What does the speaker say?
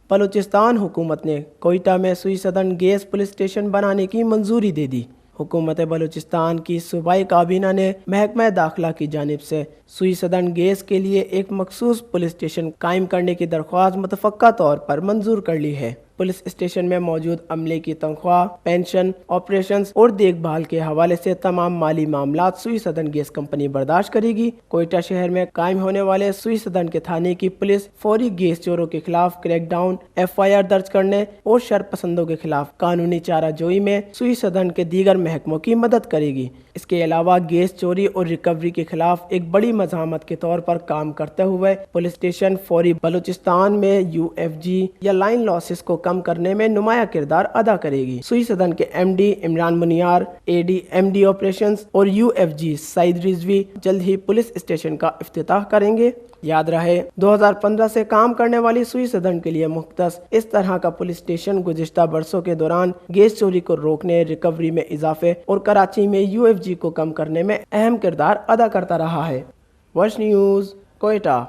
بلوچستان حکومت نے کوئٹہ میں سوئی سدن گیس پولیس اسٹیشن بنانے کی منظوری دے دی۔ حکومت بلوچستان کی صوبائی کابینہ نے محکمہ داخلہ کی جانب سے سوئی سدن گیس کے لیے ایک مخصوص پولیس اسٹیشن قائم کرنے کی درخواست متفقہ طور پر منظور کر لی ہے۔ پولیس اسٹیشن میں موجود عملے کی تنخواہ، پینشن، آپریشنز اور دیکھ بھال کے حوالے سے تمام مالی معاملات سوئی سدن گیس کمپنی برداشت کرے گی۔ کوئٹہ شہر میں قائم ہونے والے سوئی سدن کے تھانے کی پولیس فوری گیس چوروں کے خلاف کریک ڈاؤن، FIR درج کرنے اور شر پسندوں کے خلاف قانونی چارہ جوئی میں سوئی سدن کے دیگر محکموں کی مدد کرے گی۔ اس کے علاوہ گیس چوری اور ریکوری کے خلاف ایک بڑی مزاحمت کے طور پر کام کرتے ہوئے پولیس اسٹیشن فوری بلوچستان میں UFG یا لائن لاسز کو کم کرنے میں نمایاں کردار ادا کرے گی۔ سوئی سدن کے MD Imran Maniyar, AD MD operations اور UFG سعید رضوی جلد ہی پولیس اسٹیشن کا افتتاح کریں گے۔ یاد رہے 2015 سے کام کرنے والی سوئی سدن کے لیے مختص اس طرح کا پولیس اسٹیشن گزشتہ برسوں کے دوران گیس چوری کو روکنے، ریکوری میں اضافے اور کراچی میں UFG کو کم کرنے میں اہم کردار ادا کرتا رہا ہے۔ وش نیوز، کوئٹہ۔